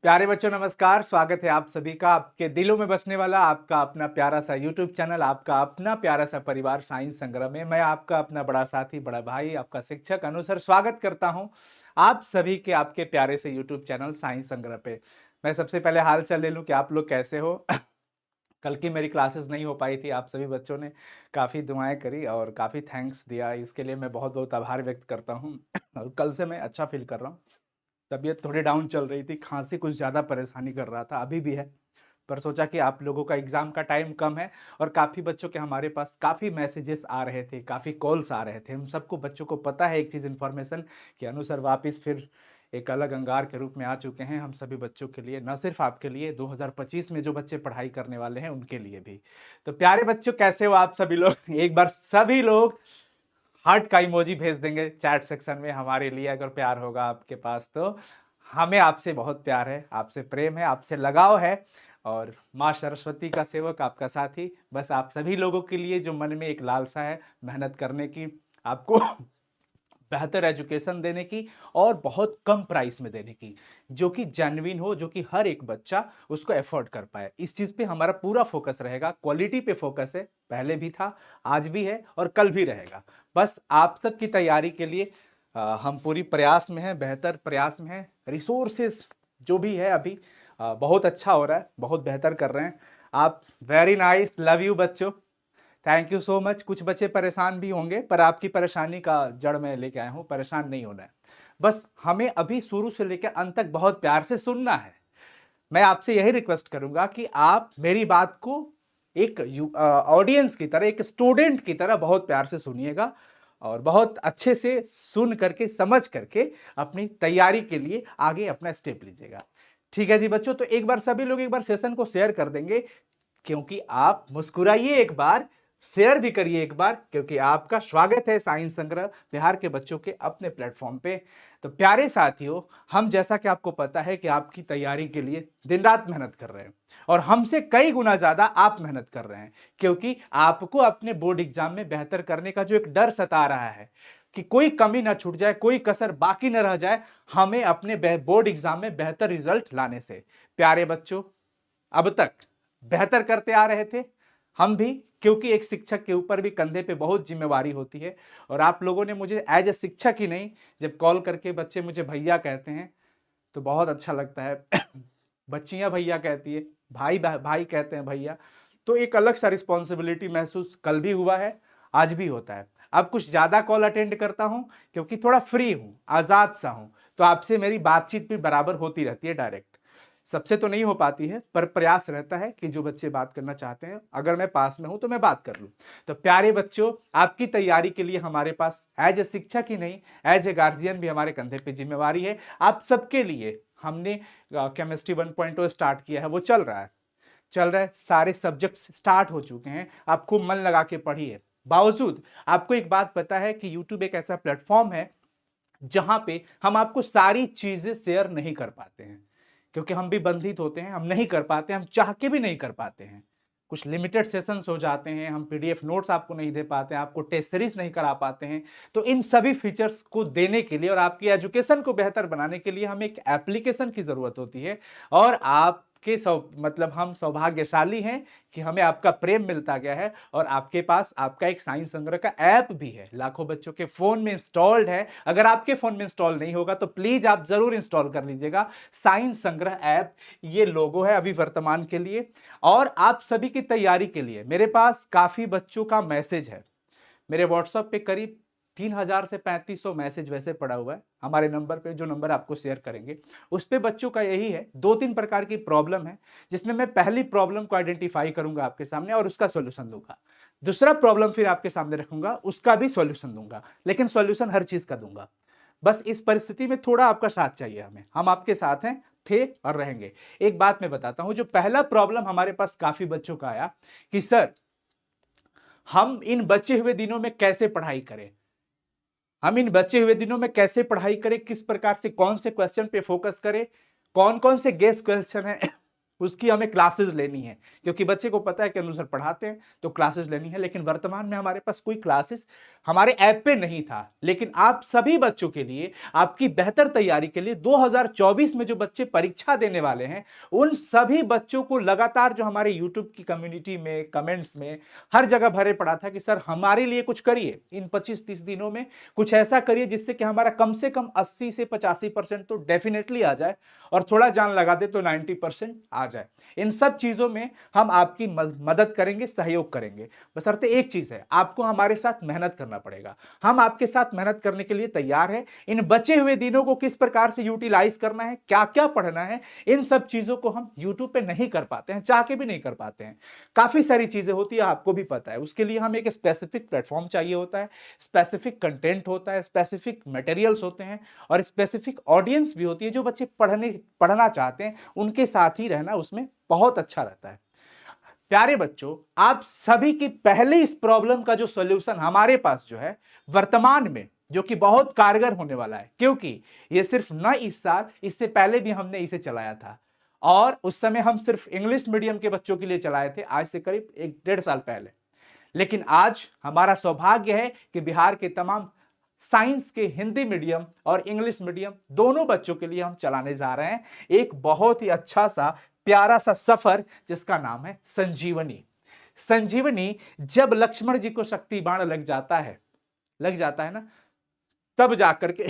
प्यारे बच्चों नमस्कार। स्वागत है आप सभी का आपके दिलों में बसने वाला आपका अपना प्यारा सा यूट्यूब चैनल, आपका अपना प्यारा सा परिवार साइंस संग्रह में। मैं आपका अपना बड़ा साथी, बड़ा भाई, आपका शिक्षक अनुसर स्वागत करता हूं आप सभी के आपके प्यारे से यूट्यूब चैनल साइंस संग्रह पे। मैं सबसे पहले हाल चाल ले लूं कि आप लोग कैसे हो। कल की मेरी क्लासेस नहीं हो पाई थी, आप सभी बच्चों ने काफ़ी दुआएं करी और काफ़ी थैंक्स दिया, इसके लिए मैं बहुत बहुत आभार व्यक्त करता हूं। और कल से मैं अच्छा फील कर रहा हूँ। तबीयत थोड़ी डाउन चल रही थी, खांसी कुछ ज़्यादा परेशानी कर रहा था, अभी भी है। पर सोचा कि आप लोगों का एग्ज़ाम का टाइम कम है और काफ़ी बच्चों के हमारे पास काफ़ी मैसेजेस आ रहे थे, काफ़ी कॉल्स आ रहे थे। हम सबको बच्चों को पता है एक चीज़ इन्फॉर्मेशन कि अनु सर वापस फिर एक अलग अंगार के रूप में आ चुके हैं हम सभी बच्चों के लिए, न सिर्फ आपके लिए, 2025 में जो बच्चे पढ़ाई करने वाले हैं उनके लिए भी। तो प्यारे बच्चों कैसे हो आप सभी लोग? एक बार सभी लोग हार्ट का इमोजी भेज देंगे चैट सेक्शन में हमारे लिए, अगर प्यार होगा आपके पास तो। हमें आपसे बहुत प्यार है, आपसे प्रेम है, आपसे लगाव है। और माँ सरस्वती का सेवक, आपका साथी, बस आप सभी लोगों के लिए जो मन में एक लालसा है मेहनत करने की, आपको बेहतर एजुकेशन देने की और बहुत कम प्राइस में देने की, जो कि जेन्युइन हो, जो कि हर एक बच्चा उसको एफोर्ड कर पाए। इस चीज़ पे हमारा पूरा फोकस रहेगा, क्वालिटी पे फोकस है, पहले भी था, आज भी है और कल भी रहेगा। बस आप सब की तैयारी के लिए हम पूरी प्रयास में हैं, बेहतर प्रयास में हैं। रिसोर्सेस जो भी है अभी बहुत अच्छा हो रहा है, बहुत बेहतर कर रहे हैं आप। वेरी नाइस, लव यू बच्चों, थैंक यू सो मच। कुछ बच्चे परेशान भी होंगे पर आपकी परेशानी का जड़ मैं लेके आया हूं, परेशान नहीं होना है। बस हमें अभी शुरू से लेकर अंत तक बहुत प्यार से सुनना है। मैं आपसे यही रिक्वेस्ट करूंगा कि आप मेरी बात को एक ऑडियंस की तरह, एक स्टूडेंट की तरह बहुत प्यार से सुनिएगा और बहुत अच्छे से सुन करके, समझ करके अपनी तैयारी के लिए आगे अपना स्टेप लीजिएगा। ठीक है जी बच्चों, तो एक बार सभी लोग एक बार सेशन को शेयर कर देंगे, क्योंकि आप मुस्कुराइए एक बार, शेयर भी करिए एक बार, क्योंकि आपका स्वागत है साइंस संग्रह बिहार के बच्चों के अपने प्लेटफॉर्म पे। तो प्यारे साथियों, हम जैसा कि आपको पता है कि आपकी तैयारी के लिए दिन रात मेहनत कर रहे हैं और हमसे कई गुना ज्यादा आप मेहनत कर रहे हैं, क्योंकि आपको अपने बोर्ड एग्जाम में बेहतर करने का जो एक डर सता रहा है कि कोई कमी ना छूट जाए, कोई कसर बाकी ना रह जाए हमें अपने बोर्ड एग्जाम में बेहतर रिजल्ट लाने से। प्यारे बच्चों, अब तक बेहतर करते आ रहे थे हम भी, क्योंकि एक शिक्षक के ऊपर भी कंधे पे बहुत जिम्मेवारी होती है। और आप लोगों ने मुझे एज ए शिक्षक ही नहीं, जब कॉल करके बच्चे मुझे भैया कहते हैं तो बहुत अच्छा लगता है। बच्चियां भैया कहती है, भाई भाई कहते हैं भैया, तो एक अलग सा रिस्पॉन्सिबिलिटी महसूस कल भी हुआ है, आज भी होता है। अब कुछ ज्यादा कॉल अटेंड करता हूं क्योंकि थोड़ा फ्री हूं, आजाद सा हूं, तो आपसे मेरी बातचीत भी बराबर होती रहती है डायरेक्ट। सबसे तो नहीं हो पाती है पर प्रयास रहता है कि जो बच्चे बात करना चाहते हैं, अगर मैं पास में हूं तो मैं बात कर लूं। तो प्यारे बच्चों, आपकी तैयारी के लिए हमारे पास एज ए शिक्षक ही नहीं, एज ए गार्जियन भी हमारे कंधे पे जिम्मेवारी है। आप सबके लिए हमने केमिस्ट्री 1.0 स्टार्ट किया है, वो चल रहा है, सारे सब्जेक्ट्स स्टार्ट हो चुके हैं। आप खूब मन लगा के पढ़िए। बावजूद आपको एक बात पता है कि YouTube एक ऐसा प्लेटफॉर्म है जहां पे हम आपको सारी चीजें शेयर नहीं कर पाते हैं, क्योंकि हम भी बंधित होते हैं, हम नहीं कर पाते, हम चाह के भी नहीं कर पाते हैं। कुछ लिमिटेड सेशंस हो जाते हैं, हम पीडीएफ नोट्स आपको नहीं दे पाते हैं, आपको टेस्ट सीरीज नहीं करा पाते हैं। तो इन सभी फीचर्स को देने के लिए और आपकी एजुकेशन को बेहतर बनाने के लिए हमें एक एप्लीकेशन की जरूरत होती है। और आपके मतलब हम सौभाग्यशाली हैं कि हमें आपका प्रेम मिलता गया है और आपके पास आपका एक साइंस संग्रह का ऐप भी है, लाखों बच्चों के फोन में इंस्टॉल्ड है। अगर आपके फोन में इंस्टॉल नहीं होगा तो प्लीज आप जरूर इंस्टॉल कर लीजिएगा साइंस संग्रह ऐप। ये लोगो है अभी वर्तमान के लिए। और आप सभी की तैयारी के लिए मेरे पास काफी बच्चों का मैसेज है। मेरे व्हाट्सएप पे करीब 3000 से 3500 मैसेज वैसे पड़ा हुआ है, हमारे नंबर पे, जो नंबर आपको शेयर करेंगे उस पे बच्चों का यही है। दो तीन प्रकार की प्रॉब्लम है, जिसमें मैं पहली प्रॉब्लम को आइडेंटिफाई करूंगा आपके सामने और उसका सॉल्यूशन दूंगा। दूसरा प्रॉब्लम फिर आपके सामने रखूंगा, उसका भी सॉल्यूशन दूंगा, लेकिन सॉल्यूशन हर चीज का दूंगा। बस इस परिस्थिति में थोड़ा आपका साथ चाहिए हमें, हम आपके साथ हैं, थे और रहेंगे। एक बात मैं बताता हूं, जो पहला प्रॉब्लम हमारे पास काफी बच्चों का आया कि सर हम इन बचे हुए दिनों में कैसे पढ़ाई करें, हम इन बचे हुए दिनों में कैसे पढ़ाई करें, किस प्रकार से, कौन से क्वेश्चन पे फोकस करें, कौन कौन से गेस क्वेश्चन है उसकी हमें क्लासेस लेनी है, क्योंकि बच्चे को पता है कि अनुसार पढ़ाते हैं तो क्लासेस लेनी है। लेकिन वर्तमान में हमारे पास कोई क्लासेस हमारे ऐप पे नहीं था। लेकिन आप सभी बच्चों के लिए, आपकी बेहतर तैयारी के लिए 2024 में जो बच्चे परीक्षा देने वाले हैं, उन सभी बच्चों को लगातार जो हमारे यूट्यूब की कम्युनिटी में, कमेंट्स में, हर जगह भरे पड़ा था कि सर हमारे लिए कुछ करिए, इन 25-30 दिनों में कुछ ऐसा करिए जिससे कि हमारा कम से कम 80 से 85% तो डेफिनेटली आ जाए, और थोड़ा जान लगा दे तो 90% आ जाए। इन सब चीजों में हम आपकी मदद करेंगे, सहयोग करेंगे। बशर्ते एक चीज है, आपको हमारे साथ मेहनत करना पड़ेगा। हम आपके साथ मेहनत करने के लिए तैयार हैं। इन बचे हुए दिनों को किस प्रकार से यूटिलाइज करना है, क्या क्या पढ़ना है, इन सब चीजों को हम यूट्यूब पे नहीं कर पाते हैं, चाह के भी नहीं कर पाते हैं। काफी सारी चीजें होती है, आपको भी पता है। उसके लिए हम एक स्पेसिफिक प्लेटफॉर्म चाहिए होता है, स्पेसिफिक कंटेंट होता है, स्पेसिफिक मटेरियल्स होते हैं, और स्पेसिफिक ऑडियंस भी होती है। जो बच्चे पढ़ना चाहते हैं उनके साथ ही रहना उसमें बहुत अच्छा रहता है। प्यारे बच्चों, आप सभी की पहले इस प्रॉब्लम का जो सॉल्यूशन हमारे पास जो है वर्तमान में, जो कि बहुत कारगर होने वाला है, क्योंकि ये सिर्फ न इस साल, इससे पहले भी हमने इसे चलाया था, और उस समय हम सिर्फ इंग्लिश मीडियम के बच्चों के लिए चलाए थे, आज से करीब 1-1.5 साल पहले। लेकिन आज हमारा सौभाग्य है कि बिहार के तमाम साइंस के हिंदी मीडियम और इंग्लिश मीडियम दोनों बच्चों के लिए हम चलाने जा रहे हैं एक बहुत ही अच्छा सा, प्यारा सा सफर, जिसका नाम है संजीवनी। संजीवनी, जब लक्ष्मण जी को शक्ति बाण लग जाता है ना, तब जाकर के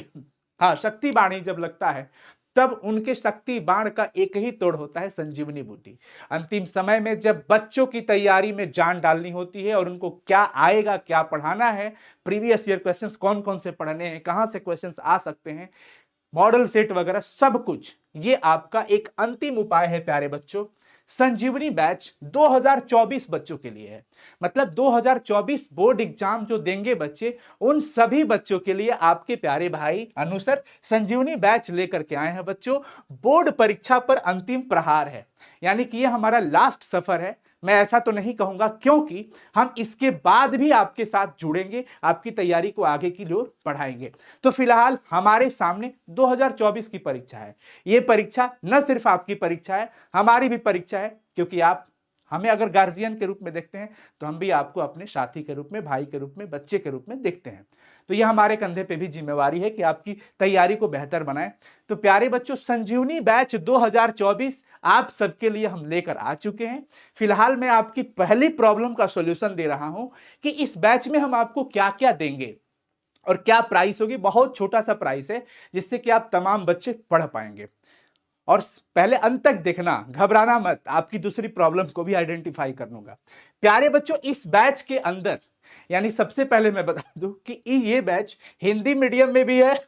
हाँ, शक्ति बाणी जब लगता है तब उनके शक्ति बाण का एक ही तोड़ होता है, संजीवनी बूटी। अंतिम समय में जब बच्चों की तैयारी में जान डालनी होती है और उनको क्या आएगा, क्या पढ़ाना है, प्रीवियस ईयर क्वेश्चंस कौन कौन से पढ़ने हैं, कहां से क्वेश्चंस आ सकते हैं, मॉडल सेट वगैरह सब कुछ, ये आपका एक अंतिम उपाय है प्यारे बच्चों। संजीवनी बैच 2024 बच्चों के लिए है। मतलब 2024 बोर्ड एग्जाम जो देंगे बच्चे, उन सभी बच्चों के लिए आपके प्यारे भाई अनुसर संजीवनी बैच लेकर के आए हैं बच्चों। बोर्ड परीक्षा पर अंतिम प्रहार है, यानी कि ये हमारा लास्ट सफर है। मैं ऐसा तो नहीं कहूंगा, क्योंकि हम इसके बाद भी आपके साथ जुड़ेंगे, आपकी तैयारी को आगे की ओर बढ़ाएंगे। तो फिलहाल हमारे सामने 2024 की परीक्षा है। यह परीक्षा न सिर्फ आपकी परीक्षा है, हमारी भी परीक्षा है, क्योंकि आप हमें अगर गार्जियन के रूप में देखते हैं तो हम भी आपको अपने साथी के रूप में, भाई के रूप में, बच्चे के रूप में देखते हैं। तो यह हमारे कंधे पे भी जिम्मेवारी है कि आपकी तैयारी को बेहतर बनाएं। तो प्यारे बच्चों, संजीवनी बैच 2024 आप सबके लिए हम लेकर आ चुके हैं। फिलहाल मैं आपकी पहली प्रॉब्लम का सॉल्यूशन दे रहा हूं कि इस बैच में हम आपको क्या क्या देंगे और क्या प्राइस होगी। बहुत छोटा सा प्राइस है, जिससे कि आप तमाम बच्चे पढ़ पाएंगे। और पहले अंत तक देखना, घबराना मत, आपकी दूसरी प्रॉब्लम को भी आइडेंटिफाई कर लूंगा। प्यारे बच्चों, इस बैच के अंदर, यानी सबसे पहले मैं बता दूं कि ये बैच हिंदी मीडियम में भी है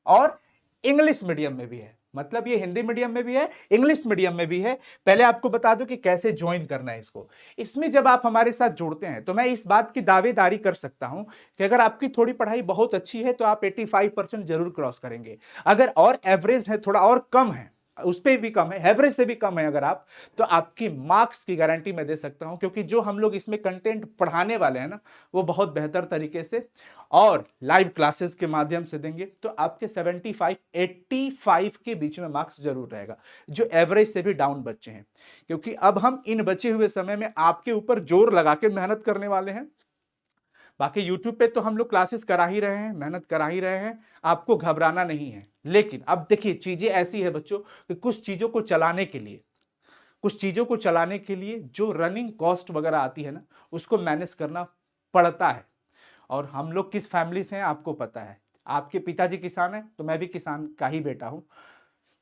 और इंग्लिश मीडियम में भी है। मतलब ये हिंदी मीडियम में भी है, इंग्लिश मीडियम में भी है। पहले आपको बता दूं कि कैसे ज्वाइन करना है इसको। इसमें जब आप हमारे साथ जुड़ते हैं तो मैं इस बात की दावेदारी कर सकता हूं कि अगर आपकी थोड़ी पढ़ाई बहुत अच्छी है तो आप 85% जरूर क्रॉस करेंगे। अगर और एवरेज है, थोड़ा और कम है, उस पर भी कम है, एवरेज से भी कम है अगर आप, तो आपकी मार्क्स की गारंटी मैं दे सकता हूं, क्योंकि जो हम लोग इसमें कंटेंट पढ़ाने वाले हैं ना, वो बहुत बेहतर तरीके से और लाइव क्लासेस के माध्यम से देंगे। तो आपके 75-85 के बीच में मार्क्स जरूर रहेगा, जो एवरेज से भी डाउन बच्चे हैं। क्योंकि अब हम इन बचे हुए समय में आपके ऊपर जोर लगा के मेहनत करने वाले हैं। बाकी यूट्यूब पे तो हम लोग क्लासेस करा ही रहे हैं, मेहनत करा ही रहे हैं, आपको घबराना नहीं है। लेकिन अब देखिए, चीजें ऐसी है बच्चों कि कुछ चीजों को चलाने के लिए जो रनिंग कॉस्ट वगैरह आती है ना, उसको मैनेज करना पड़ता है। और हम लोग किस फैमिली से हैं आपको पता है। आपके पिताजी किसान हैं तो मैं भी किसान का ही बेटा हूं,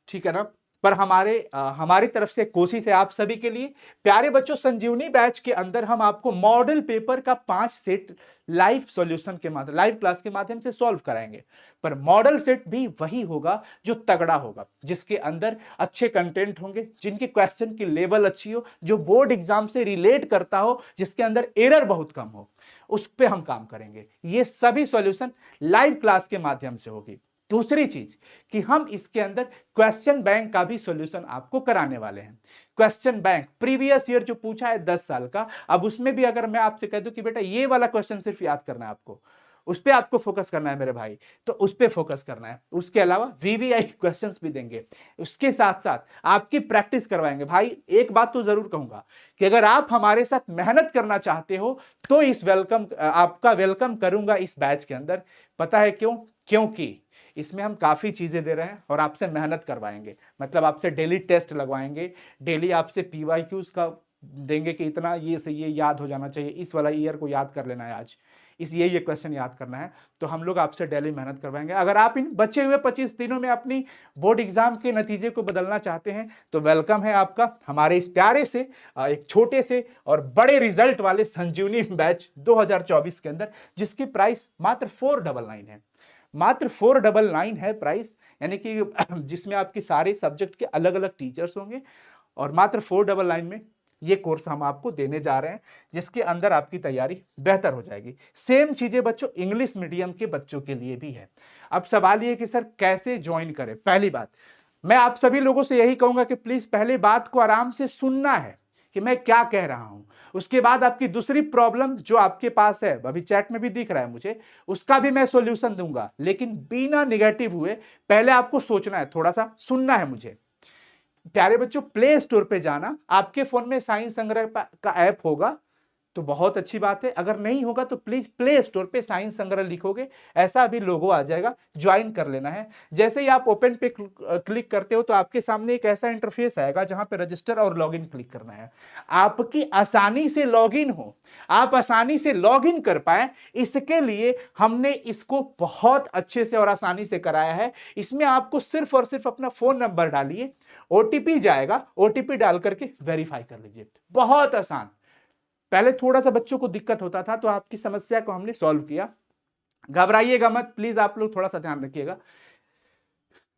ठीक है ना। पर हमारी तरफ से कोशिश है आप सभी के लिए। प्यारे बच्चों, संजीवनी बैच के अंदर हम आपको मॉडल पेपर का 5 सेट लाइव सॉल्यूशन के माध्यम, लाइव क्लास के माध्यम से सॉल्व कराएंगे। पर मॉडल सेट भी वही होगा जो तगड़ा होगा, जिसके अंदर अच्छे कंटेंट होंगे, जिनके क्वेश्चन की लेवल अच्छी हो, जो बोर्ड एग्जाम से रिलेट करता हो, जिसके अंदर एरर बहुत कम हो, उस पर हम काम करेंगे। ये सभी सॉल्यूशन लाइव क्लास के माध्यम से होगी। दूसरी चीज कि हम इसके अंदर क्वेश्चन बैंक का भी सॉल्यूशन आपको कराने वाले हैं। क्वेश्चन बैंक प्रीवियस ईयर जो पूछा है 10 साल का, अब उसमें भी अगर मैं आपसे कह दूं कि बेटा ये वाला क्वेश्चन सिर्फ याद करना है आपको, उस पर आपको फोकस करना है मेरे भाई, तो उस पर फोकस करना है। उसके अलावा वीवीआई क्वेश्चंस भी देंगे, उसके साथ साथ आपकी प्रैक्टिस करवाएंगे। भाई एक बात तो जरूर कहूंगा कि अगर आप हमारे साथ मेहनत करना चाहते हो तो इस आपका वेलकम करूंगा इस बैच के अंदर। पता है क्यों? क्योंकि इसमें हम काफी चीजें दे रहे हैं और आपसे मेहनत करवाएंगे। मतलब आपसे डेली टेस्ट लगवाएंगे, डेली आपसे पीवाईक्यूज का देंगे कि इतना ये से ये याद हो जाना चाहिए, इस वाला ईयर को याद कर लेना है, आज इस ये क्वेश्चन याद करना है। तो हम लोग आपसे डेली मेहनत करवाएंगे। अगर आप इन बचे हुए 25 दिनों में अपनी बोर्ड एग्जाम के नतीजे को बदलना चाहते हैं तो वेलकम है आपका हमारे इस प्यारे से एक छोटे से और बड़े रिजल्ट वाले संजीवनी बैच 2024 के अंदर, जिसकी प्राइस मात्र 499 है। मात्र 499 है प्राइस, यानी कि जिसमें आपके सारे सब्जेक्ट के अलग अलग टीचर्स होंगे और मात्र 499 में ये कोर्स हम आपको देने जा रहे हैं, जिसके अंदर आपकी तैयारी बेहतर हो जाएगी। सेम चीजें बच्चों इंग्लिश मीडियम के बच्चों के लिए भी है। अब सवाल ये कि सर कैसे ज्वाइन करें? पहली बात मैं आप सभी लोगों से यही कहूंगा कि प्लीज पहले बात को आराम से सुनना है कि मैं क्या कह रहा हूं। उसके बाद आपकी दूसरी प्रॉब्लम जो आपके पास है, अभी चैट में भी दिख रहा है मुझे, उसका भी मैं सॉल्यूशन दूंगा, लेकिन बिना निगेटिव हुए पहले आपको सोचना है, थोड़ा सा सुनना है मुझे। प्यारे बच्चों, प्ले स्टोर पे जाना, आपके फोन में साइंस संग्रह का ऐप होगा तो बहुत अच्छी बात है, अगर नहीं होगा तो प्लीज प्ले स्टोर पे साइंस संग्रह लिखोगे, ऐसा अभी लोगो आ जाएगा, ज्वाइन कर लेना है। जैसे ही आप ओपन पे क्लिक करते हो तो आपके सामने एक ऐसा इंटरफेस आएगा जहां पे रजिस्टर और लॉगिन क्लिक करना है। आपकी आसानी से लॉगिन हो, आप आसानी से लॉगिन कर पाए, इसके लिए हमने इसको बहुत अच्छे से और आसानी से कराया है। इसमें आपको सिर्फ और सिर्फ अपना फोन नंबर डालिए, ओटीपी जाएगा, ओटीपी डाल करके वेरीफाई कर लीजिए, बहुत आसान। पहले थोड़ा सा बच्चों को दिक्कत होता था तो आपकी समस्या को हमने सॉल्व किया। घबराइएगा मत, प्लीज आप लोग थोड़ा सा ध्यान रखिएगा।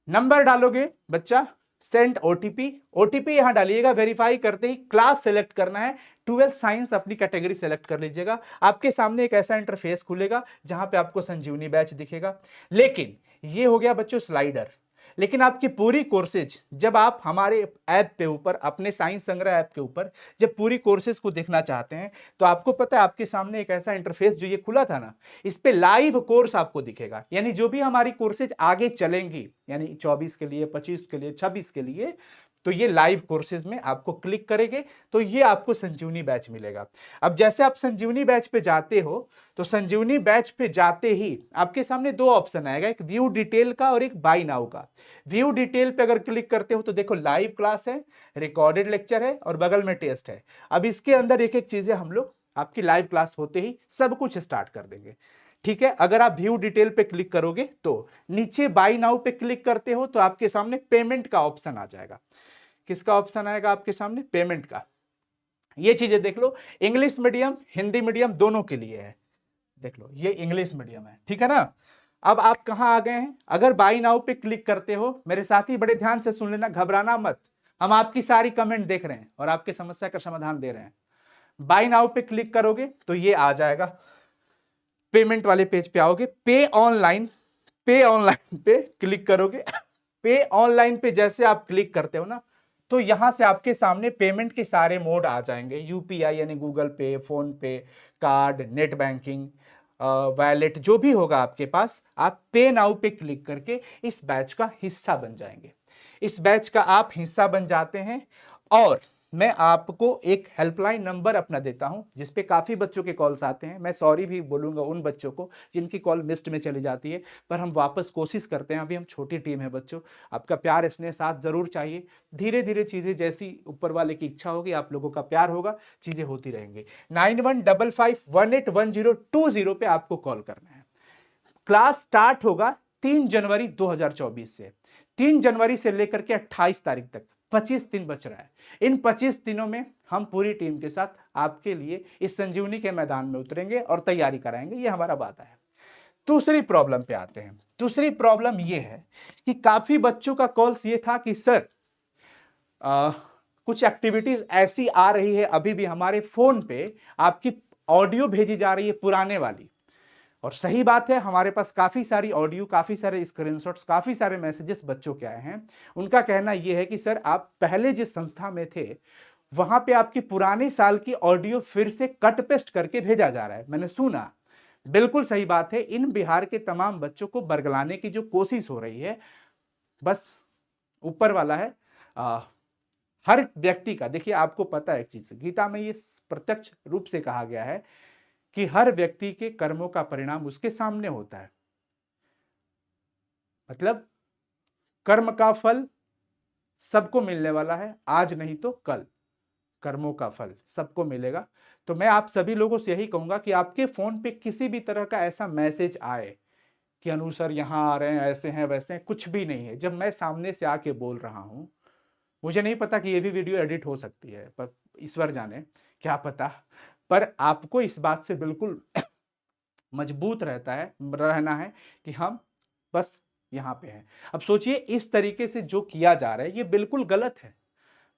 नंबर डालोगे बच्चा, सेंड ओटीपी, ओटीपी यहां डालिएगा, वेरीफाई करते ही क्लास सेलेक्ट करना है, 12 साइंस अपनी कैटेगरी सेलेक्ट कर लीजिएगा। आपके सामने एक ऐसा इंटरफेस खुलेगा जहां पे आपको संजीवनी बैच दिखेगा। लेकिन ये हो गया बच्चों स्लाइडर, लेकिन आपकी पूरी कोर्सेज जब आप हमारे ऐप पे ऊपर, अपने साइंस संग्रह ऐप के ऊपर जब पूरी कोर्सेज को देखना चाहते हैं तो आपको पता है आपके सामने एक ऐसा इंटरफेस जो ये खुला था ना, इस पे लाइव कोर्स आपको दिखेगा। यानी जो भी हमारी कोर्सेज आगे चलेंगी, यानी 24 के लिए, 25 के लिए, 26 के लिए, तो ये लाइव कोर्सेज में आपको क्लिक करेंगे तो ये आपको संजीवनी बैच मिलेगा। अब जैसे आप संजीवनी बैच पे जाते हो तो संजीवनी बैच पे जाते ही आपके सामने दो ऑप्शन आएगा, एक व्यू डिटेल का और एक बाय नाउ का। व्यू डिटेल पे अगर क्लिक करते हो तो देखो लाइव क्लास है, रिकॉर्डेड लेक्चर है और बगल में टेस्ट है। अब इसके अंदर एक एक चीजें हम लोग आपकी लाइव क्लास होते ही सब कुछ स्टार्ट कर देंगे, ठीक है। अगर आप व्यू डिटेल पे क्लिक करोगे तो नीचे बाय नाउ पे क्लिक करते हो तो आपके सामने पेमेंट का ऑप्शन आ जाएगा। किसका ऑप्शन आएगा आपके सामने? पेमेंट का। ये चीजें देख लो, इंग्लिश मीडियम हिंदी मीडियम दोनों के लिए है। देख लो ये इंग्लिश मीडियम है, ठीक है ना। अब आप कहां आ गए हैं? अगर बाय नाउ पे क्लिक करते हो, मेरे साथी बड़े ध्यान से सुन लेना, घबराना मत, हम आपकी सारी कमेंट देख रहे हैं और आपके समस्या का समाधान दे रहे हैं। बाय नाउ पे क्लिक करोगे तो ये आ जाएगा, पेमेंट वाले पेज पे आओगे, पे ऑनलाइन पे क्लिक करोगे। पे ऑनलाइन पे जैसे आप क्लिक करते हो ना तो यहां से आपके सामने पेमेंट के सारे मोड आ जाएंगे, यूपीआई यानी गूगल पे, फोन पे, कार्ड, नेट बैंकिंग, वैलेट, जो भी होगा आपके पास, आप पे नाउ पे क्लिक करके इस बैच का हिस्सा बन जाएंगे। इस बैच का आप हिस्सा बन जाते हैं और मैं आपको एक हेल्पलाइन नंबर अपना देता हूं जिसपे काफी बच्चों के कॉल्स आते हैं। मैं सॉरी भी बोलूंगा उन बच्चों को जिनकी कॉल मिस्ड में चली जाती है, पर हम वापस कोशिश करते हैं। अभी हम छोटी टीम है बच्चों, आपका प्यार स्नेह साथ जरूर चाहिए। धीरे धीरे चीजें जैसी ऊपर वाले की इच्छा होगी, आप लोगों का प्यार होगा, चीजें होती रहेंगी। 9155181020 पे आपको कॉल करना है। क्लास स्टार्ट होगा 3 जनवरी 2024 से, 3 जनवरी से लेकर के 28 तारीख तक 25 दिन बच रहा है। इन 25 दिनों में हम पूरी टीम के साथ आपके लिए इस संजीवनी के मैदान में उतरेंगे और तैयारी कराएंगे, ये हमारा वादा है। दूसरी प्रॉब्लम पे आते हैं। दूसरी प्रॉब्लम ये है कि काफी बच्चों का कॉल्स ये था कि सर कुछ एक्टिविटीज ऐसी आ रही है अभी भी हमारे फोन पे, आपकी ऑडियो भेजी जा रही है पुराने वाली। और सही बात है, हमारे पास काफी सारी ऑडियो, काफी सारे स्क्रीनशॉट्स, काफी सारे मैसेजेस बच्चों के आए हैं। उनका कहना यह है कि सर आप पहले जिस संस्था में थे वहां पे आपकी पुराने साल की ऑडियो फिर से कट पेस्ट करके भेजा जा रहा है। मैंने सुना बिल्कुल सही बात है। इन बिहार के तमाम बच्चों को बरगलाने की जो कोशिश हो रही है, बस ऊपर वाला है। आ, हर व्यक्ति का, देखिए आपको पता है एक चीज, गीता में ये प्रत्यक्ष रूप से कहा गया है कि हर व्यक्ति के कर्मों का परिणाम उसके सामने होता है। मतलब कर्म का फल सबको मिलने वाला है, आज नहीं तो कल कर्मों का फल सबको मिलेगा। तो मैं आप सभी लोगों से यही कहूंगा कि आपके फोन पे किसी भी तरह का ऐसा मैसेज आए कि अनु सर यहाँ आ रहे हैं, ऐसे हैं वैसे हैं, कुछ भी नहीं है। जब मैं सामने से आके बोल रहा हूं, मुझे नहीं पता कि ये भी वीडियो एडिट हो सकती है, पर ईश्वर जाने, क्या पता। पर आपको इस बात से बिल्कुल मजबूत रहना है कि हम बस यहाँ पे हैं। अब सोचिए इस तरीके से जो किया जा रहा है ये बिल्कुल गलत है।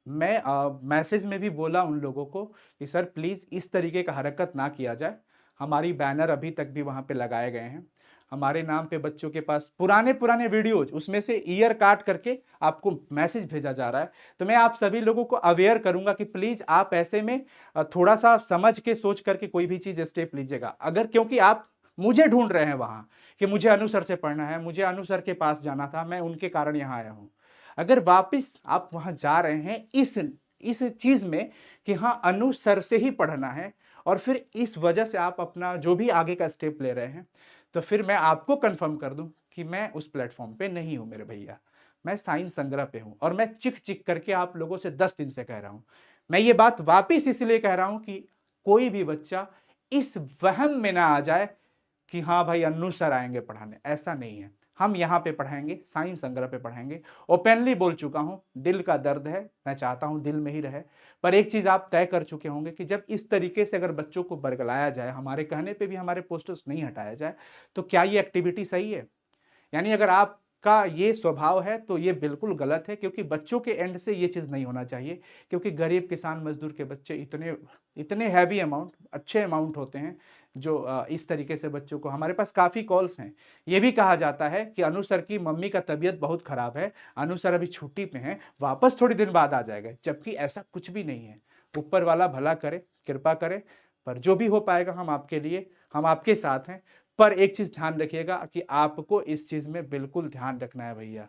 मैं मैसेज में भी बोला उन लोगों को कि सर प्लीज इस तरीके का हरकत ना किया जाए। हमारी बैनर अभी तक भी वहां पे लगाए गए हैं, हमारे नाम पे बच्चों के पास पुराने पुराने वीडियोज, उसमें से ईयर काट करके आपको मैसेज भेजा जा रहा है। तो मैं आप सभी लोगों को अवेयर करूंगा कि प्लीज आप ऐसे में थोड़ा सा समझ के सोच करके कोई भी चीज स्टेप लीजिएगा। अगर क्योंकि आप मुझे ढूंढ रहे हैं वहां कि मुझे अनुसर से पढ़ना है, मुझे अनुसर के पास जाना था, मैं उनके कारण यहाँ आया हूं। अगर वापिस आप वहां जा रहे हैं इस चीज में कि हाँ अनुसर से ही पढ़ना है, और फिर इस वजह से आप अपना जो भी आगे का स्टेप ले रहे हैं, तो फिर मैं आपको कंफर्म कर दूं कि मैं उस प्लेटफॉर्म पे नहीं हूं मेरे भैया। मैं साइंस संग्रह पे हूं, और मैं चिक चिक करके आप लोगों से 10 दिन से कह रहा हूं। मैं ये बात वापिस इसलिए कह रहा हूं कि कोई भी बच्चा इस वहम में ना आ जाए कि हाँ भाई अन्नू सर आएंगे पढ़ाने, ऐसा नहीं है। हम यहाँ पे पढ़ाएंगे, साइंस संग्रह पे पढ़ाएंगे। ओपनली बोल चुका हूँ, दिल का दर्द है, मैं चाहता हूँ दिल में ही रहे। पर एक चीज आप तय कर चुके होंगे कि जब इस तरीके से अगर बच्चों को बरगलाया जाए, हमारे कहने पे भी हमारे पोस्टर्स नहीं हटाया जाए, तो क्या ये एक्टिविटी सही है? यानी अगर आपका ये स्वभाव है तो ये बिल्कुल गलत है, क्योंकि बच्चों के एंड से ये चीज नहीं होना चाहिए। क्योंकि गरीब किसान मजदूर के बच्चे इतने इतने हैवी अमाउंट, अच्छे अमाउंट होते हैं जो इस तरीके से बच्चों को, हमारे पास काफी कॉल्स हैं। ये भी कहा जाता है कि अनु सर की मम्मी का तबीयत बहुत खराब है, अनु सर अभी छुट्टी पे हैं, वापस थोड़ी दिन बाद आ जाएगा, जबकि ऐसा कुछ भी नहीं है। ऊपर वाला भला करे, कृपा करे। पर जो भी हो पाएगा हम आपके लिए, हम आपके साथ हैं। पर एक चीज ध्यान रखिएगा कि आपको इस चीज में बिल्कुल ध्यान रखना है भैया,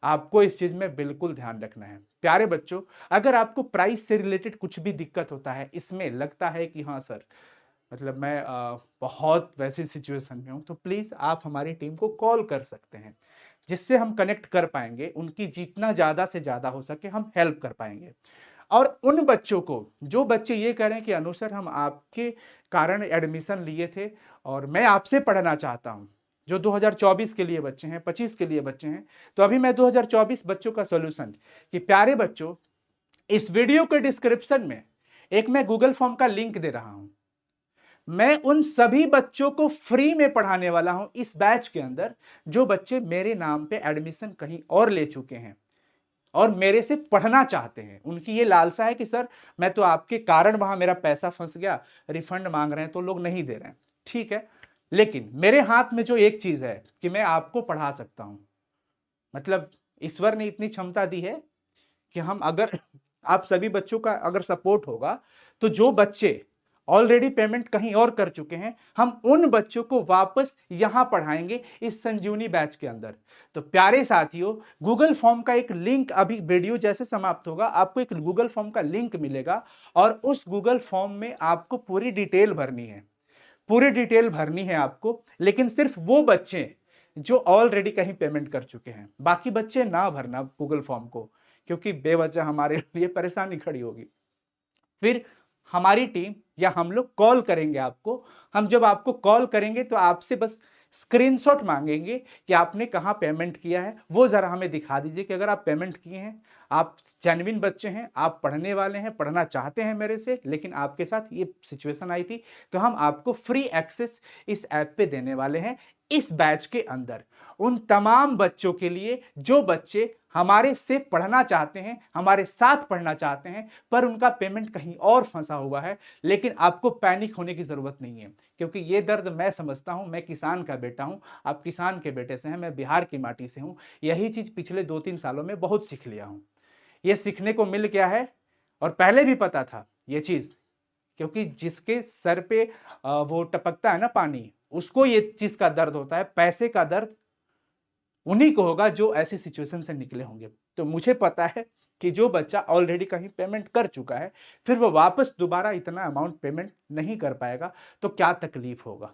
आपको इस चीज में बिल्कुल ध्यान रखना है प्यारे बच्चों। अगर आपको प्राइस से रिलेटेड कुछ भी दिक्कत होता है, इसमें लगता है कि हाँ सर, मतलब मैं बहुत वैसी सिचुएशन में हूं, तो प्लीज आप हमारी टीम को कॉल कर सकते हैं, जिससे हम कनेक्ट कर पाएंगे, उनकी जितना ज्यादा से ज्यादा हो सके हम हेल्प कर पाएंगे। और उन बच्चों को, जो बच्चे ये कह रहे हैं कि अनु सर हम आपके कारण एडमिशन लिए थे और मैं आपसे पढ़ना चाहता हूं, जो 2024 के लिए बच्चे हैं, 25 के लिए बच्चे हैं, तो अभी मैं 2024 बच्चों का सॉल्यूशन, कि प्यारे बच्चों, इस वीडियो के डिस्क्रिप्शन में एक मैं गूगल फॉर्म का लिंक दे रहा हूं। मैं उन सभी बच्चों को फ्री में पढ़ाने वाला हूं इस बैच के अंदर, जो बच्चे मेरे नाम पे एडमिशन कहीं और ले चुके हैं और मेरे से पढ़ना चाहते हैं। उनकी ये लालसा है कि सर मैं तो आपके कारण वहां मेरा पैसा फंस गया, रिफंड मांग रहे हैं तो लोग नहीं दे रहे हैं, ठीक है, लेकिन मेरे हाथ में जो एक चीज है कि मैं आपको पढ़ा सकता हूं। मतलब ईश्वर ने इतनी क्षमता दी है कि हम, अगर आप सभी बच्चों का अगर सपोर्ट होगा, तो जो बच्चे ऑलरेडी पेमेंट कहीं और कर चुके हैं, हम उन बच्चों को वापस यहां पढ़ाएंगे इस संजीवनी बैच के अंदर। तो प्यारे साथियों, गूगल फॉर्म का एक लिंक, अभी वीडियो जैसे समाप्त होगा आपको एक गूगल फॉर्म का लिंक मिलेगा, और उस गूगल फॉर्म में आपको पूरी डिटेल भरनी है, पूरी डिटेल भरनी है आपको। लेकिन सिर्फ वो बच्चे जो ऑलरेडी कहीं पेमेंट कर चुके हैं, बाकी बच्चे ना भरना गूगल फॉर्म को, क्योंकि बेवजह हमारे लिए परेशानी खड़ी होगी। फिर हमारी टीम या हम लोग कॉल करेंगे आपको। हम जब आपको कॉल करेंगे तो आपसे बस स्क्रीनशॉट मांगेंगे कि आपने कहां पेमेंट किया है, वो जरा हमें दिखा दीजिए कि अगर आप पेमेंट किए हैं, आप जेन्युइन बच्चे हैं, आप पढ़ने वाले हैं, पढ़ना चाहते हैं मेरे से, लेकिन आपके साथ ये सिचुएशन आई थी, तो हम आपको फ्री एक्सेस इस ऐप पे देने वाले हैं इस बैच के अंदर, उन तमाम बच्चों के लिए जो बच्चे हमारे से पढ़ना चाहते हैं, हमारे साथ पढ़ना चाहते हैं, पर उनका पेमेंट कहीं और फंसा हुआ है। लेकिन आपको पैनिक होने की जरूरत नहीं है, क्योंकि ये दर्द मैं समझता हूं। मैं किसान का बेटा हूं, आप किसान के बेटे से हैं, मैं बिहार की माटी से हूं। यही चीज पिछले 2-3 सालों में बहुत सीख लिया हूं। ये सीखने को मिल गया है, और पहले भी पता था ये चीज, क्योंकि जिसके सर पे वो टपकता है ना पानी, उसको ये चीज का दर्द होता है, पैसे का दर्द उन्हीं को होगा जो ऐसी सिचुएशन से निकले होंगे। तो मुझे पता है कि जो बच्चा ऑलरेडी कहीं पेमेंट कर चुका है, फिर वो वापस दोबारा इतना अमाउंट पेमेंट नहीं कर पाएगा, तो क्या तकलीफ होगा।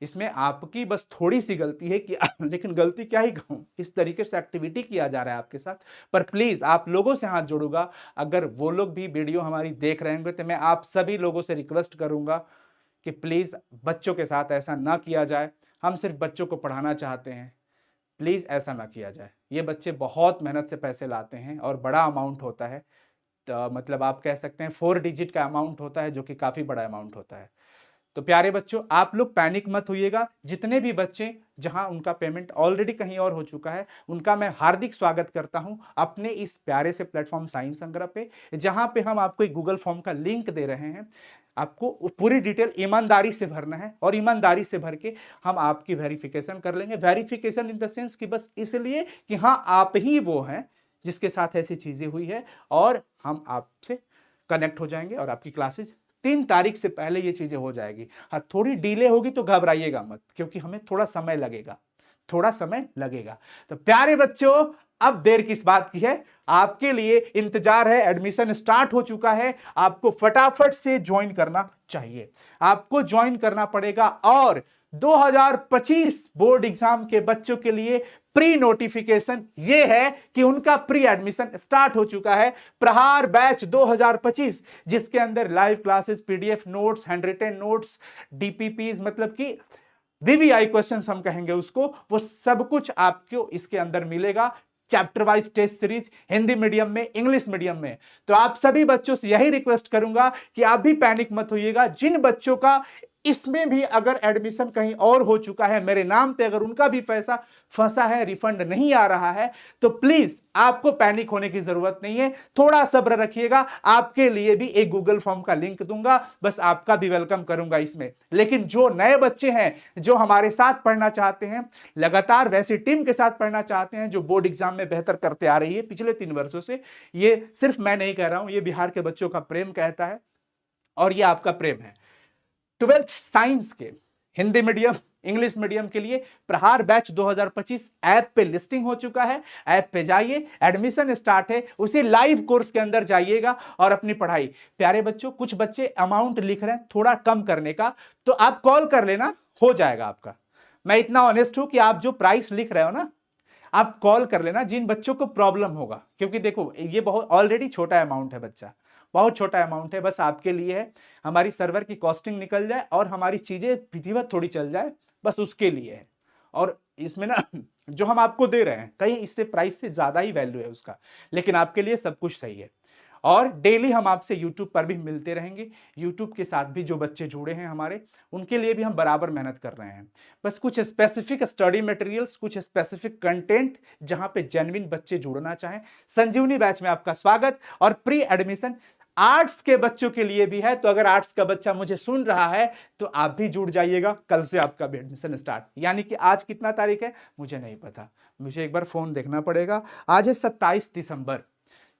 इसमें आपकी बस थोड़ी सी गलती है कि लेकिन गलती क्या ही कहूं, इस तरीके से एक्टिविटी किया जा रहा है आपके साथ। पर प्लीज आप लोगों से हाथ जोड़ूंगा, अगर वो लोग भी वीडियो हमारी देख रहे होंगे तो मैं आप सभी लोगों से रिक्वेस्ट करूंगा कि प्लीज बच्चों के साथ ऐसा ना किया जाए। हम सिर्फ बच्चों को पढ़ाना चाहते हैं, प्लीज ऐसा ना किया जाए। ये बच्चे बहुत मेहनत से पैसे लाते हैं और बड़ा अमाउंट होता है, तो मतलब आप कह सकते हैं 4 डिजिट का अमाउंट होता है, जो कि काफी बड़ा अमाउंट होता है। तो प्यारे बच्चों, आप लोग पैनिक मत होइएगा। जितने भी बच्चे जहां उनका पेमेंट ऑलरेडी कहीं और हो चुका है, उनका मैं हार्दिक स्वागत करता हूं अपने इस प्यारे से प्लेटफॉर्म साइंस संग्रह पे, जहां पे हम आपको एक गूगल फॉर्म का लिंक दे रहे हैं। आपको पूरी डिटेल ईमानदारी से भरना है और ईमानदारी से भर के हम आपकी वेरिफिकेशन कर लेंगे। वेरिफिकेशन इन द सेंस कि बस इसलिए कि हाँ आप ही वो हैं जिसके साथ ऐसी चीजें हुई है, और हम आपसे कनेक्ट हो जाएंगे और आपकी क्लासेस 3 तारीख से पहले ये चीजें हो जाएगी। हाँ थोड़ी डिले होगी तो घबराइएगा मत, क्योंकि हमें थोड़ा समय लगेगा, थोड़ा समय लगेगा। तो प्यारे बच्चों, अब देर किस बात की है, आपके लिए इंतजार है। एडमिशन स्टार्ट हो चुका है, आपको फटाफट से ज्वाइन करना चाहिए, आपको ज्वाइन करना पड़ेगा। और 2025 बोर्ड एग्जाम के बच्चों के लिए प्री नोटिफिकेशन ये है कि उनका प्री एडमिशन स्टार्ट हो चुका है। प्रहार बैच 2025, जिसके अंदर live classes, PDF notes, hand written notes, DPPs, मतलब कि वीवीआई क्वेश्चंस हम कहेंगे उसको, वो सब कुछ आपको इसके अंदर मिलेगा। Chapter wise test series, Hindi medium में, इंग्लिश मीडियम में। तो आप सभी बच्चों से यही रिक्वेस्ट करूंगा कि आप भी पैनिक मत होइएगा। जिन बच्चों का इसमें भी अगर एडमिशन कहीं और हो चुका है, मेरे नाम पे अगर उनका भी पैसा फंसा है, रिफंड नहीं आ रहा है, तो प्लीज आपको पैनिक होने की जरूरत नहीं है, थोड़ा सब्र रखिएगा। आपके लिए भी एक गूगल फॉर्म का लिंक दूंगा, बस आपका भी वेलकम करूंगा इसमें। लेकिन जो नए बच्चे हैं, जो हमारे साथ पढ़ना चाहते हैं, लगातार वैसी टीम के साथ पढ़ना चाहते हैं जो बोर्ड एग्जाम में बेहतर करते आ रही है पिछले 3 वर्षों से, ये सिर्फ मैं नहीं कह रहा हूं, ये बिहार के बच्चों का प्रेम कहता है और ये आपका प्रेम है। 12th साइंस के हिंदी मीडियम, इंग्लिश मीडियम के लिए प्रहार बैच 2025 ऐप पे लिस्टिंग हो चुका है। ऐप पे जाइए, एडमिशन स्टार्ट है, उसी लाइव कोर्स के अंदर जाइएगा और अपनी पढ़ाई। प्यारे बच्चों, कुछ बच्चे अमाउंट लिख रहे हैं थोड़ा कम करने का, तो आप कॉल कर लेना, हो जाएगा आपका। मैं इतना ऑनेस्ट हूं कि आप जो प्राइस लिख रहे हो ना, आप कॉल कर लेना जिन बच्चों को प्रॉब्लम होगा, क्योंकि देखो ये बहुत ऑलरेडी छोटा अमाउंट है, बच्चा बहुत छोटा अमाउंट है, बस आपके लिए है। हमारी सर्वर की कॉस्टिंग निकल जाए और हमारी चीजें विधिवत थोड़ी चल जाए, बस उसके लिए है। और इसमें ना जो हम आपको दे रहे हैं, कहीं इससे प्राइस से ज्यादा ही वैल्यू है उसका, लेकिन आपके लिए सब कुछ सही है। और डेली हम आपसे YouTube पर भी मिलते रहेंगे। YouTube के साथ भी जो बच्चे जुड़े हैं हमारे, उनके लिए भी हम बराबर मेहनत कर रहे हैं। बस कुछ स्पेसिफिक स्टडी मटेरियल्स, कुछ स्पेसिफिक कंटेंट जहां पे जेन्युइन बच्चे जुड़ना चाहें, संजीवनी बैच में आपका स्वागत। और प्री एडमिशन आर्ट्स के बच्चों के लिए भी है, तो अगर आर्ट्स का बच्चा मुझे सुन रहा है तो आप भी जुड़ जाइएगा। कल से आपका भी एडमिशन स्टार्ट, यानी कि आज कितना तारीख है मुझे नहीं पता, मुझे एक बार फोन देखना पड़ेगा। आज है 27 दिसंबर।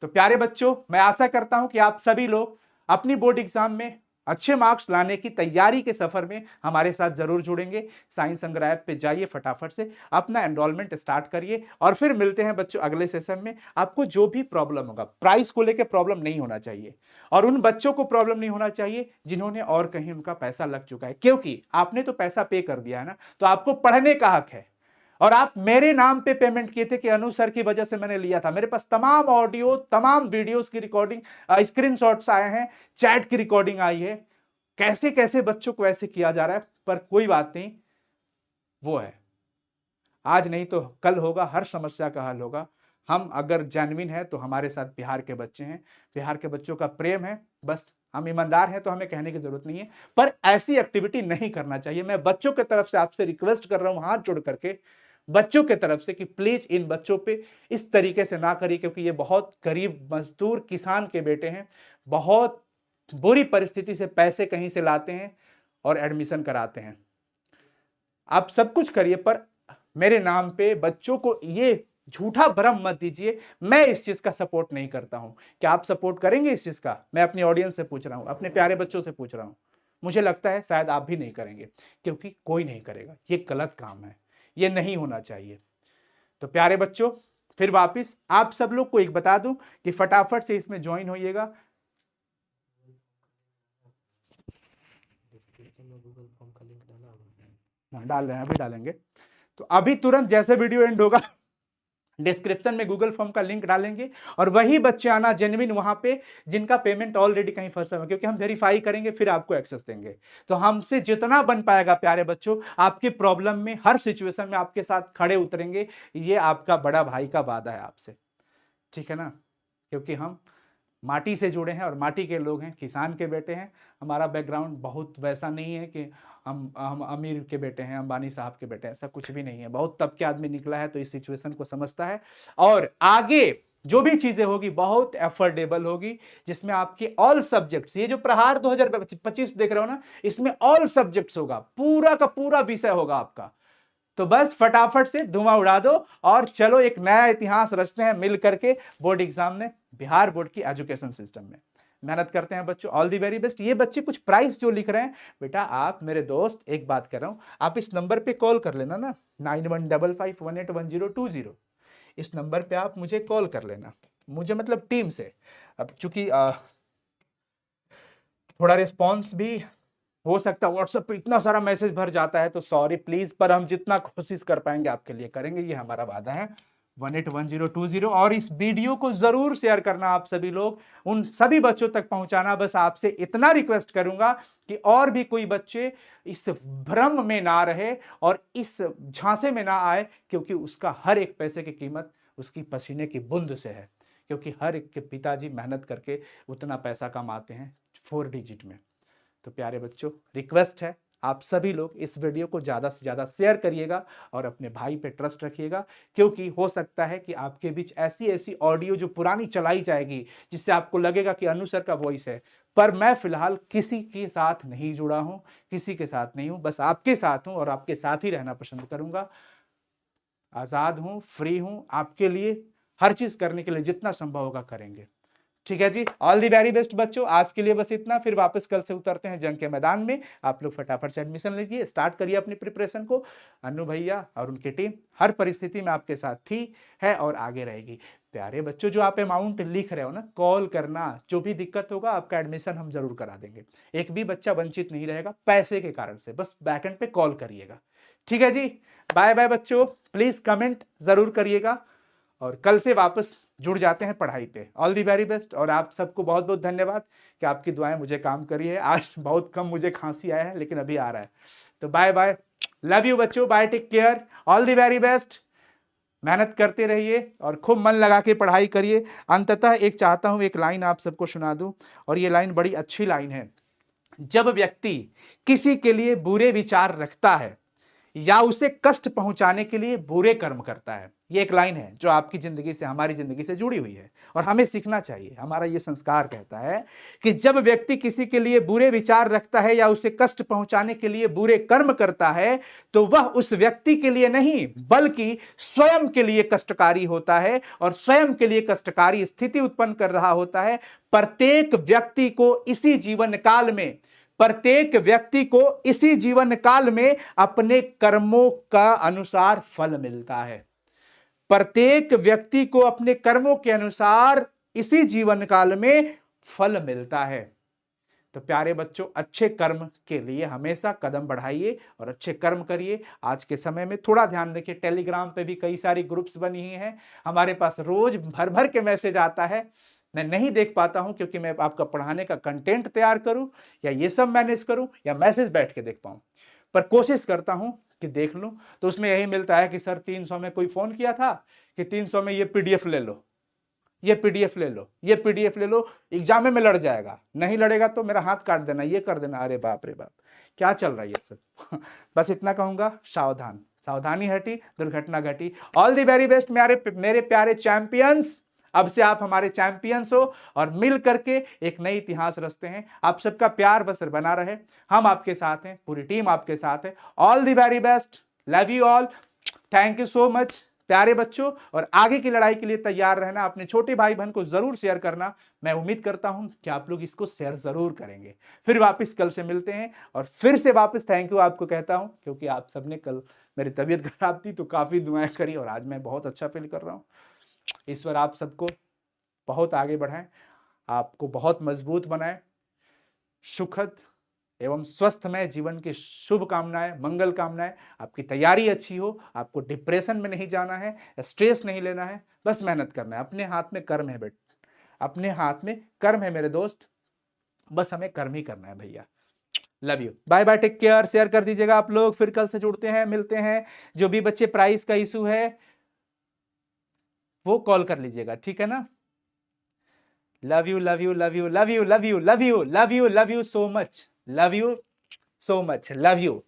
तो प्यारे बच्चों, मैं आशा करता हूं कि आप सभी लोग अपनी बोर्ड एग्जाम में अच्छे मार्क्स लाने की तैयारी के सफर में हमारे साथ जरूर जुड़ेंगे। साइंस संग्रह ऐप पे जाइए, फटाफट से अपना एनरोलमेंट स्टार्ट करिए, और फिर मिलते हैं बच्चों अगले सेशन में। आपको जो भी प्रॉब्लम होगा, प्राइस को लेकर प्रॉब्लम नहीं होना चाहिए, और उन बच्चों को प्रॉब्लम नहीं होना चाहिए जिन्होंने और कहीं उनका पैसा लग चुका है, क्योंकि आपने तो पैसा पे कर दिया है ना, तो आपको पढ़ने का हक है। और आप मेरे नाम पे पेमेंट किए थे कि अनु सर की वजह से मैंने लिया था। मेरे पास तमाम ऑडियो, तमाम वीडियोस की रिकॉर्डिंग, स्क्रीनशॉट्स आए हैं, चैट की रिकॉर्डिंग आई है, कैसे कैसे बच्चों को ऐसे किया जा रहा है। पर कोई बात नहीं, वो है, आज नहीं तो कल होगा, हर समस्या का हल होगा। हम अगर जेन्युइन है तो हमारे साथ बिहार के बच्चे हैं, बिहार के बच्चों का प्रेम है। बस हम ईमानदार हैं तो हमें कहने की जरूरत नहीं है, पर ऐसी एक्टिविटी नहीं करना चाहिए। मैं बच्चों की तरफ से आपसे रिक्वेस्ट कर रहा हूं, हाथ जोड़ करके बच्चों के तरफ से, कि प्लीज इन बच्चों पे इस तरीके से ना करिए, क्योंकि ये बहुत गरीब मजदूर किसान के बेटे हैं, बहुत बुरी परिस्थिति से पैसे कहीं से लाते हैं और एडमिशन कराते हैं। आप सब कुछ करिए, पर मेरे नाम पे बच्चों को ये झूठा भ्रम मत दीजिए। मैं इस चीज का सपोर्ट नहीं करता हूं। क्या आप सपोर्ट करेंगे इस चीज का? मैं अपनी ऑडियंस से पूछ रहा हूं, अपने प्यारे बच्चों से पूछ रहा हूं। मुझे लगता है शायद आप भी नहीं करेंगे, क्योंकि कोई नहीं करेगा, ये गलत काम है, ये नहीं होना चाहिए। तो प्यारे बच्चों, फिर वापस आप सब लोग को एक बता दूं कि फटाफट से इसमें ज्वाइन होइएगा। डाल रहे हैं, अभी डालेंगे। तो अभी तुरंत जैसे वीडियो एंड होगा डिस्क्रिप्शन में गूगल फॉर्म का लिंक डालेंगे, और वही बच्चे आना जेन्युइन वहां पे जिनका पेमेंट ऑलरेडी कहीं फंसा हुआ है, क्योंकि हम वेरीफाई करेंगे फिर आपको एक्सेस देंगे। तो हमसे जितना बन पाएगा प्यारे बच्चों, आपकी प्रॉब्लम में हर सिचुएशन में आपके साथ खड़े उतरेंगे, ये आपका बड़ा भाई का वादा है आपसे, ठीक है ना। क्योंकि हम माटी से जुड़े हैं और माटी के लोग हैं, किसान के बेटे हैं। हमारा बैकग्राउंड बहुत वैसा नहीं है कि हम अमीर के बेटे हैं, अंबानी साहब के बेटे हैं, ऐसा कुछ भी नहीं है। बहुत तब के आदमी निकला है तो इस सिचुएशन को समझता है, और आगे जो भी चीजें होगी बहुत एफोर्डेबल होगी, जिसमें आपके ऑल सब्जेक्ट्स, ये जो प्रहार 2025 देख रहे हो ना, इसमें ऑल सब्जेक्ट्स होगा, पूरा का पूरा विषय होगा आपका। तो बस फटाफट से धुआं उड़ा दो और चलो एक नया इतिहास रचते हैं मिल करके बोर्ड एग्जाम में, बिहार बोर्ड की एजुकेशन सिस्टम में। मेहनत करते हैं बच्चों, ऑल दी वेरी बेस्ट। ये बच्चे कुछ प्राइस जो लिख रहे हैं, बेटा आप मेरे दोस्त, एक बात कर रहा हूं, आप इस नंबर पे कॉल कर लेना ना, 9155181020। इस नंबर पे आप मुझे कॉल कर लेना, मुझे मतलब टीम से। अब चूंकि थोड़ा रिस्पॉन्स भी हो सकता है, व्हाट्सएप पे इतना सारा मैसेज भर जाता है तो सॉरी प्लीज, पर हम जितना कोशिश कर पाएंगे आपके लिए करेंगे, ये हमारा वादा है। 181020। और इस वीडियो को जरूर शेयर करना आप सभी लोग, उन सभी बच्चों तक पहुंचाना। बस आपसे इतना रिक्वेस्ट करूंगा कि और भी कोई बच्चे इस भ्रम में ना रहे और इस झांसे में ना आए, क्योंकि उसका हर एक पैसे की कीमत उसकी पसीने की बूंद से है। क्योंकि हर एक के पिताजी मेहनत करके उतना पैसा कमाते हैं 4 डिजिट में। तो प्यारे बच्चों, रिक्वेस्ट है आप सभी लोग इस वीडियो को ज़्यादा से ज़्यादा शेयर करिएगा और अपने भाई पे ट्रस्ट रखिएगा, क्योंकि हो सकता है कि आपके बीच ऐसी ऐसी ऑडियो जो पुरानी चलाई जाएगी जिससे आपको लगेगा कि अनु सर का वॉइस है, पर मैं फिलहाल किसी के साथ नहीं जुड़ा हूं, किसी के साथ नहीं हूं, बस आपके साथ हूं और आपके साथ ही रहना पसंद करूंगा। आज़ाद हूं, फ्री हूं, आपके लिए हर चीज़ करने के लिए जितना संभव होगा करेंगे। ठीक है जी, ऑल दी वेरी बेस्ट बच्चों, आज के लिए बस इतना, फिर वापस कल से उतरते हैं जंग के मैदान में। आप लोग फटाफट से एडमिशन लीजिए, स्टार्ट करिए अपनी प्रिपरेशन को। अनु भैया और उनकी टीम हर परिस्थिति में आपके साथ थी, है और आगे रहेगी। प्यारे बच्चों, जो आप अमाउंट लिख रहे हो ना, कॉल करना, जो भी दिक्कत होगा आपका एडमिशन हम जरूर करा देंगे। एक भी बच्चा वंचित नहीं रहेगा पैसे के कारण से, बस बैकएंड पे कॉल करिएगा। ठीक है जी, बाय बाय बच्चों, प्लीज कमेंट जरूर करिएगा और कल से वापस जुड़ जाते हैं पढ़ाई पे। ऑल दी वेरी बेस्ट, और आप सबको बहुत बहुत धन्यवाद कि आपकी दुआएं मुझे काम करी है। आज बहुत कम मुझे खांसी आया है, लेकिन अभी आ रहा है। तो बाय बाय, लव यू बच्चों, bye, take care, all the very best. मेहनत करते रहिए और खूब मन लगा के पढ़ाई करिए। अंततः एक चाहता हूं, एक लाइन आप सबको सुना दूं, और ये लाइन बड़ी अच्छी लाइन है। जब व्यक्ति किसी के लिए बुरे विचार रखता है या उसे कष्ट पहुंचाने के लिए बुरे कर्म करता है, ये एक लाइन है जो आपकी जिंदगी से, हमारी जिंदगी से जुड़ी हुई है और हमें सीखना चाहिए। हमारा ये संस्कार कहता है कि जब व्यक्ति किसी के लिए बुरे विचार रखता है या उसे कष्ट पहुंचाने के लिए बुरे कर्म करता है, तो वह उस व्यक्ति के लिए नहीं बल्कि स्वयं के लिए कष्टकारी होता है और स्वयं के लिए कष्टकारी स्थिति उत्पन्न कर रहा होता है। प्रत्येक व्यक्ति को इसी जीवन काल में, प्रत्येक व्यक्ति को इसी जीवन काल में अपने कर्मों का अनुसार फल मिलता है। प्रत्येक व्यक्ति को अपने कर्मों के अनुसार इसी जीवन काल में फल मिलता है। तो प्यारे बच्चों, अच्छे कर्म के लिए हमेशा कदम बढ़ाइए और अच्छे कर्म करिए। आज के समय में थोड़ा ध्यान रखिए, टेलीग्राम पे भी कई सारी ग्रुप्स बनी हुई हैं, हमारे पास रोज भर भर के मैसेज आता है। मैं नहीं देख पाता हूं क्योंकि मैं आपका पढ़ाने का कंटेंट तैयार करूं या ये सब मैनेज करूं या मैसेज बैठ के देख पाऊं, पर कोशिश करता हूं कि देख लूं। तो उसमें यही मिलता है कि सर 300 में कोई फोन किया था कि 300 में ये पीडीएफ ले लो, ये पीडीएफ ले लो, ये पीडीएफ ले लो, एग्जाम में लड़ जाएगा, नहीं लड़ेगा तो मेरा हाथ काट देना, ये कर देना। अरे बाप रे बाप, क्या चल रहा है ये सब। बस इतना कहूंगा, सावधान, सावधानी हटी दुर्घटना घटी। ऑल दी वेरी बेस्ट मेरे प्यारे चैंपियंस। अब से आप हमारे चैंपियंस हो और मिल करके एक नई इतिहास रचते हैं। आप सबका प्यार बस बना रहे, हम आपके साथ हैं, पूरी टीम आपके साथ है। All the very best, love you all, thank you so much. प्यारे बच्चों, और आगे की लड़ाई के लिए तैयार रहना। अपने छोटे भाई बहन को जरूर शेयर करना। मैं उम्मीद करता हूं कि आप लोग इसको शेयर जरूर करेंगे। फिर वापस कल से मिलते हैं, और फिर से वापस थैंक यू आपको कहता हूं, क्योंकि आप सबने कल मेरी तबीयत खराब थी तो काफी दुआएं करी, और आज मैं बहुत अच्छा फील कर रहा हूं। ईश्वर आप सबको बहुत आगे बढ़ाएं, आपको बहुत मजबूत बनाए। सुखद एवं स्वस्थमय जीवन की शुभकामनाएं, मंगल कामनाएं। आपकी तैयारी अच्छी हो, आपको डिप्रेशन में नहीं जाना है, स्ट्रेस नहीं लेना है, बस मेहनत करना है। अपने हाथ में कर्म है बेट, अपने हाथ में कर्म है मेरे दोस्त, बस हमें कर्म ही करना है भैया। Love you, bye bye, take care. Share कर दीजिएगा आप लोग। फिर कल से जुड़ते हैं, मिलते हैं। जो भी बच्चे प्राइस का इशू है वो कॉल कर लीजिएगा, ठीक है ना। Love you, love you, love you, love you, love you, love you, love you, love you so much, love you so much, love you.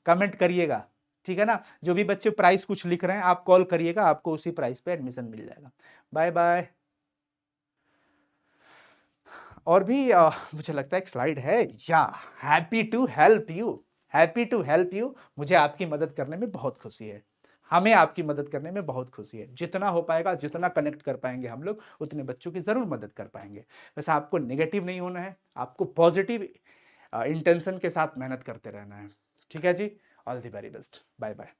Comment करिएगा, ठीक है ना। जो भी बच्चे प्राइस कुछ लिख रहे हैं आप कॉल करिएगा, आपको उसी प्राइस पे एडमिशन मिल जाएगा। Bye bye. और भी मुझे लगता है एक स्लाइड है, या happy to help you, happy to help you. मुझे आपकी मदद करने में बहुत खुशी है, हमें आपकी मदद करने में बहुत खुशी है। जितना हो पाएगा, जितना कनेक्ट कर पाएंगे हम लोग, उतने बच्चों की जरूर मदद कर पाएंगे। वैसे आपको नेगेटिव नहीं होना है, आपको पॉजिटिव इंटेंशन के साथ मेहनत करते रहना है, ठीक है जी। All the very best, bye bye.